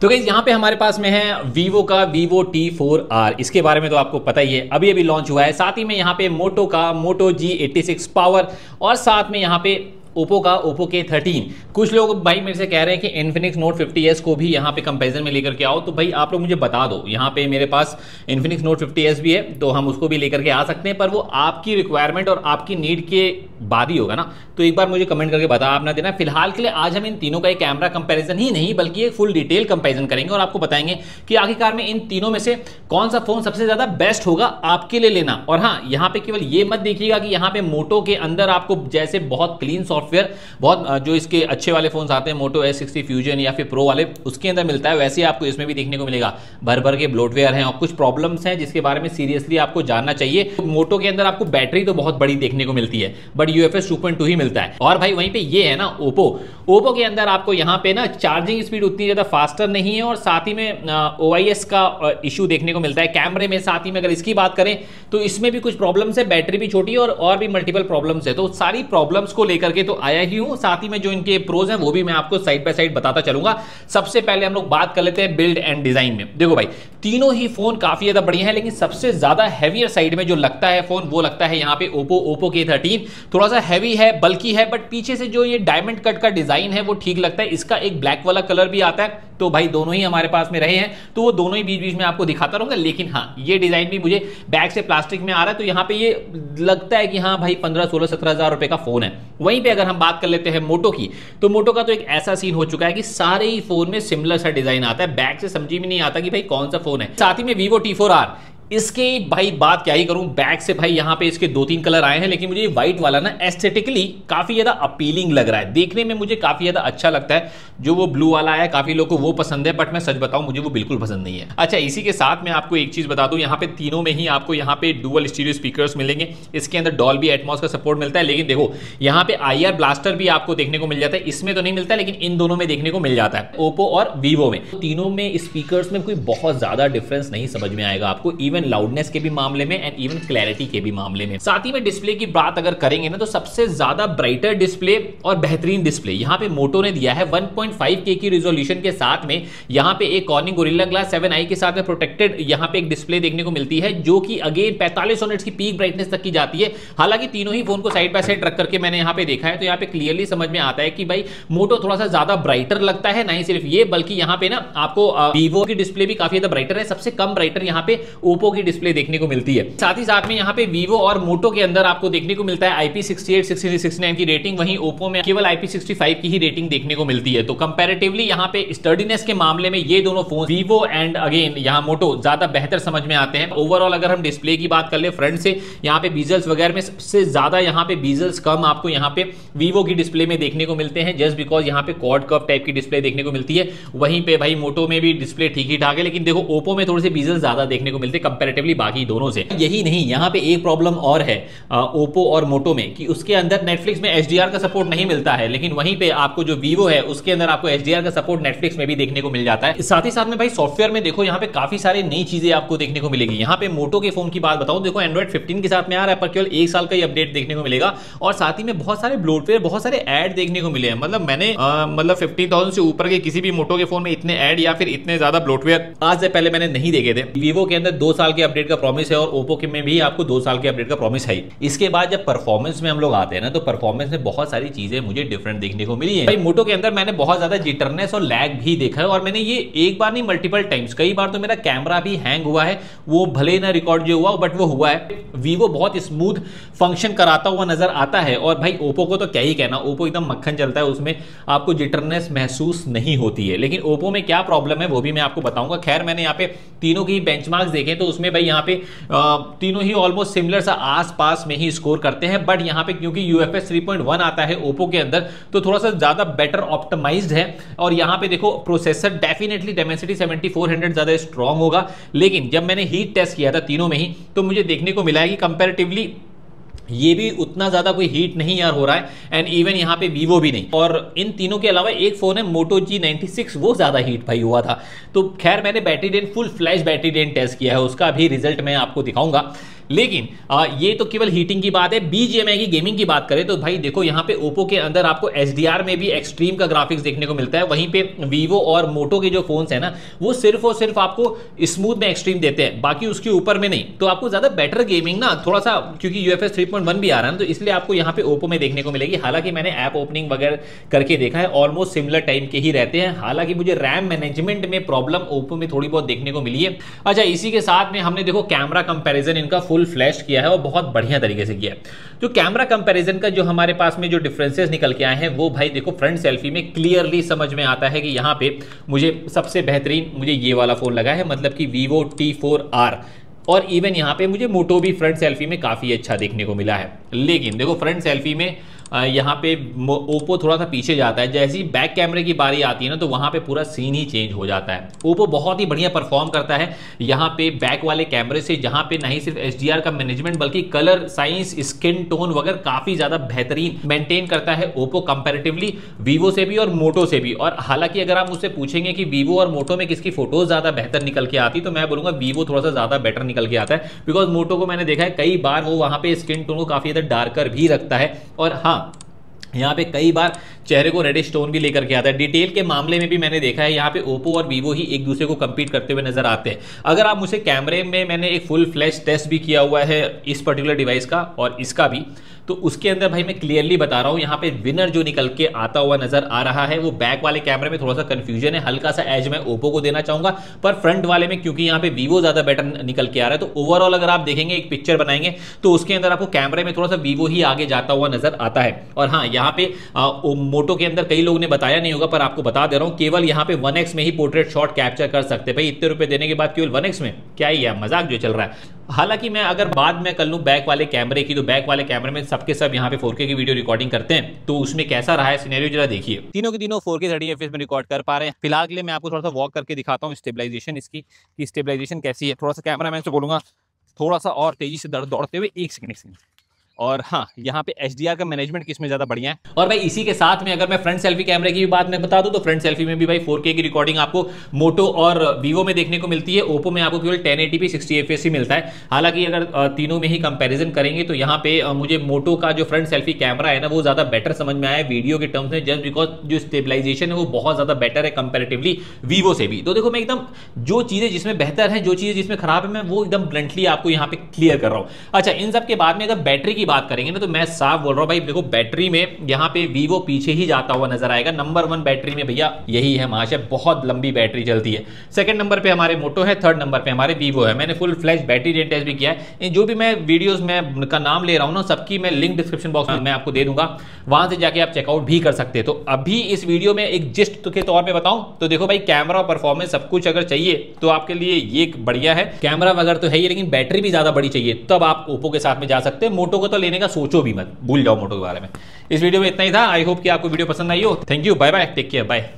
तो गाइस यहाँ पे हमारे पास में है वीवो का Vivo T4R। इसके बारे में तो आपको पता ही है, अभी अभी लॉन्च हुआ है। साथ ही में यहाँ पे मोटो का मोटो G86 पावर और साथ में यहाँ पे ओप्पो का ओप्पो K13। कुछ लोग भाई मेरे से कह रहे हैं कि इन्फिनिक्स नोट 50S को भी यहाँ पे कंपैरिजन में लेकर के आओ, तो भाई आप लोग मुझे बता दो। यहाँ पे मेरे पास इन्फिनिक्स नोट 50S भी है, तो हम उसको भी लेकर के आ सकते हैं, पर वो आपकी रिक्वायरमेंट और आपकी नीड के बाद ही होगा ना। तो एक बार मुझे कमेंट करके बता आपने देना। फिलहाल के लिए आज हम इन तीनों का एक कैमरा कंपैरिजन ही नहीं बल्कि एक फुल डिटेल कंपैरिजन करेंगे और आपको बताएंगे कि आखिरकार में इन तीनों में से कौन सा फोन सबसे ज्यादा बेस्ट होगा आपके लिए लेना। और हाँ, यहाँ पे केवल ये मत देखिएगा कि यहाँ पे मोटो के अंदर आपको जैसे बहुत क्लीन सॉफ्टवेयर, बहुत जो इसके अच्छे वाले फोन आते हैं मोटो S60 फ्यूजन या फिर प्रो वाले, उसके अंदर मिलता है, वैसे ही आपको इसमें भी देखने को मिलेगा। भर भर के ब्लोटवेयर हैं और कुछ प्रॉब्लम्स हैं जिसके बारे में सीरियसली आपको जानना चाहिए। मोटो के अंदर आपको बैटरी तो बहुत बड़ी देखने को मिलती है, बट UFS 2.2 ही मिलता है। और भाई वहीं पे ये है ना ओप्पो के अंदर आपको यहाँ पे ना चार्जिंग स्पीड उतनी ज्यादा फास्टर नहीं है और साथ ही में OIS का इशू देखने को मिलता है कैमरे में। साथ ही में अगर इसकी बात करें तो इसमें भी कुछ प्रॉब्लम्स है, बैटरी भी छोटी है और भी मल्टीपल प्रॉब्लम्स है। तो सारी प्रॉब्लम्स को लेकर के तो आया ही हूं, साथ ही में जो इनके प्रोज हैं वो भी मैं आपको साइड बाय साइड बताता चलूंगा। सबसे पहले हम लोग बात कर लेते हैं बिल्ड एंड डिजाइन में। देखो भाई, तीनों ही फोन काफी ज्यादा बढ़िया है, लेकिन सबसे ज्यादा हैवियर साइड में जो लगता है फोन वो लगता है यहाँ पे ओप्पो K13। थोड़ा सा हैवी है, बल्कि है, बट पीछे से जो ये डायमंड कट का डिजाइन है वो ठीक लगता है। इसका एक ब्लैक वाला कलर भी आता है, तो भाई दोनों ही हमारे पास में रहे हैं, तो वो दोनों ही बीच बीच में आपको दिखाता रहूंगा। लेकिन हाँ, ये डिजाइन भी मुझे बैक से प्लास्टिक में आ रहा है, तो यहाँ पे ये लगता है कि हाँ भाई 15, 16, 17 हजार रुपए का फोन है। वहीं पे अगर हम बात कर लेते हैं मोटो की, तो मोटो का तो एक ऐसा सीन हो चुका है कि सारे ही फोन में सिमिलर सा डिजाइन आता है, बैक से समझी में नहीं आता कि भाई कौन सा फोन है। साथ ही में Vivo T4R, इसके भाई बात क्या ही करूं, बैक से भाई यहाँ पे इसके 2-3 कलर आए हैं, लेकिन मुझे ये व्हाइट वाला ना एस्थेटिकली काफी ज्यादा अपीलिंग लग रहा है, देखने में मुझे काफी ज्यादा अच्छा लगता है। जो वो ब्लू वाला है काफी लोगों को वो पसंद है, बट मैं सच बताऊं मुझे वो बिल्कुल पसंद नहीं है। अच्छा, इसी के साथ मैं आपको एक चीज बता दूं, यहाँ पे तीनों में ही आपको यहाँ पे डुअल स्टीरियो स्पीकर्स मिलेंगे। इसके अंदर डॉल्बी एटमॉस का सपोर्ट मिलता है, लेकिन देखो यहाँ पे IR ब्लास्टर भी आपको देखने को मिल जाता है। इसमें तो नहीं मिलता, लेकिन इन दोनों में देखने को मिल जाता है, ओप्पो और वीवो में। तीनों में स्पीकर्स में कोई बहुत ज्यादा डिफरेंस नहीं समझ में आएगा आपको, इवन लाउडनेस के भी मामले में एंड इवन क्लैरिटी के भी मामले में। साथ ही में डिस्प्ले की बात अगर करेंगे ना, तो सबसे ज्यादा ब्राइटर डिस्प्ले और बेहतरीन डिस्प्ले यहाँ पे मोटो ने दिया है 1.5K की रिजोल्यूशन के साथ में। यहाँ पे एक कॉर्निंग गोरिल्ला ग्लास 7i के साथ में प्रोटेक्टेड यहाँ पे एक डिस्प्ले देखने को मिलती है, जो कि अगेन 4500 निट्स की पीक ब्राइटनेस तक की जाती है। हालांकि तीनों ही फोन को साइड बाय साइड रख करके मैंने यहाँ पे देखा है, तो यहाँ पे क्लियरली समझ में आता है कि भाई मोटो थोड़ा सा ज्यादा ब्राइटर लगता है। नहीं सिर्फ ये, बल्कि यहाँ पे ना आपको वीवो की डिस्प्ले भी काफी ज्यादा ब्राइटर है। सबसे कम ब्राइटर यहाँ पे ओप्पो की डिस्प्ले देखने को मिलती है। साथ ही साथ में यहाँ पे वीवो और मोटो के अंदर आपको देखने को मिलता है IP68, 63, 69 की रेटिंग, वहीं ओप्पो में केवल IP65 की ही रेटिंग देखने को मिलती है। तो कंपैरेटिवली यहाँ पे स्टर्डीनेस के मामले में ये दोनों फोन वीवो एंड अगेन यहाँ मोटो ज्यादा बेहतर समझ में आते हैं। ओवरऑल अगर हम डिस्प्ले की बात कर ले फ्रंट से, यहाँ पे बीजल्स वगैरह में सबसे ज्यादा यहाँ पे बीजल्स कम आपको यहाँ पे वीवो की डिस्प्ले में देखने को मिलते हैं, जस्ट बिकॉज यहाँ पे क्वाड कर्व टाइप की डिस्प्ले देखने को मिलती है। वहीं पे भाई मोटो में भी डिस्प्ले ठीक ही ठाक है, लेकिन देखो ओप्पो में थोड़े से बीजल्स ज्यादा देखने को मिलते हैं कंपैरेटिवली बाकी दोनों से। यही नहीं, यहाँ पे एक प्रॉब्लम और है ओप्पो और मोटो में कि उसके अंदर नेटफ्लिक्स में HDR का सपोर्ट नहीं मिलता है, लेकिन वहीं पे आपको जो वीवो है उसके अंदर आपको HDR का सपोर्ट नेटफ्लिक्स में भी देखने को मिल जाता है। साथ ही साथ में भाई सॉफ्टवेयर में देखो यहाँ पे काफी सारी नई चीजें आपको देखने को मिलेगी। यहाँ पे मोटो के फोन की बात बताऊं, देखो एंड्रॉइड 15 के साथ में आ रहा है, पर केवल 1 साल का ही अपडेट देखने को मिलेगा। और साथ ही में बहुत सारे ब्लोटवेयर, बहुत सारे ऐड देखने को मिले हैं। मतलब मैंने 50,000 से ऊपर के किसी भी मोटो के फोन में इतने ऐड या फिर इतने ज्यादा ब्लोटवेयर आज से पहले मैंने नहीं देखे थे। वीवो के अंदर 2 साल के अपडेट का प्रॉमिस है और ओप्पो के में भी आपको 2 साल के अपडेट का प्रॉमिस है। इसके बाद जब परफॉर्मेंस में हम लोग आते हैं ना, तो परफॉर्मेंस में बहुत सारी चीजें मुझे डिफरेंट देखने को मिली है। भाई मोटो के अंदर मैंने बहुत ज्यादा जिटरनेस और लैग भी देखा है, और मैंने ये एक बार नहीं मल्टीपल टाइम्स, कई बार तो मेरा कैमरा भी हैंग हुआ है। वो भले ना रिकॉर्ड जो हुआ बट वो हुआ है। वीवो बहुत स्मूथ फंक्शन कराता हुआ नजर आता है, और भाई ओप्पो को तो क्या ही कहना, ओप्पो एकदम मक्खन चलता है, उसमें आपको जिटरनेस महसूस नहीं होती है। लेकिन ओप्पो में क्या प्रॉब्लम है वो भी मैं आपको बताऊंगा। खैर मैंने यहाँ पे तीनों की बेंचमार्क्स देखे, तो उसमें भाई यहाँ पे तीनों ही ऑलमोस्ट सिमिलर सा आसपास में ही स्कोर करते हैं। बट यहाँ पे क्योंकि UFS 3.1 आता है ओप्पो के अंदर, तो थोड़ा सा ज्यादा बेटर ऑप्टिमाइज्ड है। और यहाँ पे देखो प्रोसेसर डेफिनेटली Dimensity 7400 ज्यादा स्ट्रॉन्ग होगा, लेकिन जब मैंने हीट टेस्ट किया था तीनों में ही, तो मुझे देखने को मिला है कि कंपैरेटिवली ये भी उतना ज्यादा कोई हीट नहीं यार हो रहा है, एंड इवन यहाँ पे वीवो भी नहीं। और इन तीनों के अलावा एक फोन है मोटो G96, वो ज्यादा हीट भाई हुआ था। तो खैर मैंने battery drain, full flash battery drain test किया है, उसका भी रिजल्ट मैं आपको दिखाऊंगा। लेकिन ये तो केवल हीटिंग की बात है। बीजीएमआई की गेमिंग की बात करें तो भाई देखो यहाँ पे ओप्पो के अंदर आपको एचडीआर में भी एक्सट्रीम का ग्राफिक्स देखने को मिलता है, वहीं पे वीवो और मोटो के जो फोन्स है ना वो सिर्फ और सिर्फ आपको स्मूथ में एक्सट्रीम देते हैं, बाकी उसके ऊपर में नहीं। तो आपको ज्यादा बेटर गेमिंग ना थोड़ा सा, क्योंकि यूएफएस 3.1 भी आ रहा है ना, तो इसलिए आपको यहाँ पे ओप्पो में देखने को मिलेगी। हालांकि मैंने ऐप ओपनिंग वगैरह करके देखा है, ऑलमोस्ट सिमिलर टाइप के ही रहते हैं। हालांकि मुझे रैम मैनेजमेंट में प्रॉब्लम ओप्पो में थोड़ी बहुत देखने को मिली है। अच्छा, इसी के साथ में हमने देखो कैमरा कंपैरिजन इनका फुल फ्लैश किया है और बहुत बढ़िया तरीके से किया है। जो कैमरा कंपैरिजन का जो हमारे पास में जो डिफरेंसेस निकल के आए हैं वो भाई देखो फ्रंट सेल्फी में क्लियरली समझ में आता है कि यहाँ पे मुझे सबसे बेहतरीन मुझे ये वाला फोन लगा है, मतलब कि Vivo T4R। और इवन यहाँ पे मुझे मोटो भी फ्रंट सेल्फी में काफी अच्छा देखने को मिला है। लेकिन देखो फ्रंट सेल्फी में यहाँ पे ओप्पो थोड़ा सा पीछे जाता है। जैसे ही बैक कैमरे की बारी आती है ना तो वहाँ पे पूरा सीन ही चेंज हो जाता है। ओप्पो बहुत ही बढ़िया परफॉर्म करता है यहाँ पे बैक वाले कैमरे से, जहाँ पे नहीं सिर्फ एचडीआर का मैनेजमेंट बल्कि कलर साइंस, स्किन टोन वगैरह काफी ज्यादा बेहतरीन मेंटेन करता है ओप्पो कंपैरेटिवली वीवो से भी और मोटो से भी। और हालांकि अगर आप मुझसे पूछेंगे कि वीवो और मोटो में किसकी फोटोज ज्यादा बेहतर निकल के आती, तो मैं बोलूंगा वीवो थोड़ा सा ज्यादा बेटर निकल के आता है, बिकॉज मोटो को मैंने देखा है कई बार वो वहां पे स्किन टोन को काफी ज्यादा डार्कर भी रखता है। और हाँ, यहाँ पे कई बार चेहरे को रेडिश टोन भी लेकर के आता है। डिटेल के मामले में भी मैंने देखा है यहाँ पे ओप्पो और वीवो ही एक दूसरे को कंपीट करते हुए नजर आते हैं। अगर आप मुझसे कैमरे में, मैंने एक फुल फ्लैश टेस्ट भी किया हुआ है इस पर्टिकुलर डिवाइस का और इसका भी, तो उसके अंदर भाई मैं क्लियरली बता रहा हूँ यहाँ पे विनर जो निकल के आता हुआ नजर आ रहा है वो बैक वाले कैमरे में थोड़ा सा कंफ्यूजन है, हल्का सा एज मैं ओप्पो को देना चाहूंगा, पर फ्रंट वाले में क्योंकि यहाँ पे वीवो ज्यादा बेटर निकल के आ रहा है, तो ओवरऑल अगर आप देखेंगे एक पिक्चर बनाएंगे तो उसके अंदर आपको कैमरे में थोड़ा सा वीवो ही आगे जाता हुआ नजर आता है। और हाँ, यहाँ पे मोटो के अंदर कई लोगों ने बताया नहीं होगा पर आपको बता दे रहा हूँ, केवल यहाँ पे 1x में ही पोर्ट्रेट शॉट कैप्चर कर सकते हैं। भाई इतने रुपए देने के बाद केवल 1x में, क्या ही है, मजाक जो चल रहा है। हालांकि मैं अगर बाद में कर लूं बैक वाले कैमरे की, तो बैक वाले कैमरे में सबके सब यहाँ पे 4K की वीडियो रिकॉर्डिंग करते हैं, तो उसमें कैसा रहा है सिनेरियो जरा देखिए। तीनों के तीनों 4K 30 FPS में रिकॉर्ड कर पा रहे हैं। फिलहाल के लिए मैं आपको थोड़ा सा वॉक करके दिखाता हूँ स्टेबलाइजेशन इसकी, कि स्टेबलाइजेशन कैसी है। थोड़ा सा कैमरा मैन से बोलूंगा थोड़ा सा और तेजी से दौड़ते हुए, एक सेकंड। और हाँ, यहाँ पे एचडीआर का मैनेजमेंट किसमें ज्यादा बढ़िया है। और भाई इसी के साथ में अगर मैं फ्रंट सेल्फी कैमरे की भी बात मैं बता दूं तो फ्रंट सेल्फी में भी भाई 4K की रिकॉर्डिंग आपको मोटो और वीवो में देखने को मिलती है। ओप्पो में आपको केवल 1080p 60 FPS ही मिलता है। हालांकि अगर तीनों में ही कंपैरिजन करेंगे तो यहाँ पे मुझे मोटो का जो फ्रंट सेल्फी कैमरा है ना वो ज्यादा बेटर समझ में आया वीडियो के टर्म्स में, जस्ट बिकॉज जो स्टेबलाइजेशन है वो बहुत ज्यादा बेटर है कंपेरेटिवली वीवो से भी। तो देखो मैं एकदम जो चीजें जिसमें बेहतर है, जो चीजें जिसमें खराब है, मैं वो एकदम ब्लंटली आपको यहाँ पे क्लियर कर रहा हूँ। अच्छा, इन सब के बाद में अगर बैटरी की बात करेंगे ना तो मैं साफ बोल रहा हूं भाई, देखो बैटरी में यहाँ पे वीवो पीछे ही जाता हुआ नजर आएगा। नंबर 1 बैटरी में भैया यही है महाशय, बहुत लंबी बैटरी चलती है। सेकंड नंबर पे हमारे मोटो है, थर्ड नंबर पे हमारे वीवो है। मैंने full flash battery rate test भी किया है। जो भी मैं वीडियोस में का नाम ले रहा हूं ना, सबकी मैं लिंक डिस्क्रिप्शन बॉक्स में मैं आपको दे दूंगा, वहां से जाके आप चेकआउट भी कर सकते हैं। तो अभी इस वीडियो में एक जिस्ट के तौर पे बताऊं तो देखो भाई, कैमरा और परफॉर्मेंस सब कुछ अगर चाहिए तो आपके लिए ये बढ़िया है। कैमरा वगैरह तो है ही, लेकिन बैटरी भी ज्यादा बड़ी चाहिए तब आप ओप्पो के साथ में जा सकते हैं। मोटो को तो लेने का सोचो भी मत, भूल जाओ मोटो के बारे में। इस वीडियो में इतना ही था। आई होप कि आपको वीडियो पसंद आई हो। Thank you, bye bye, take care, bye.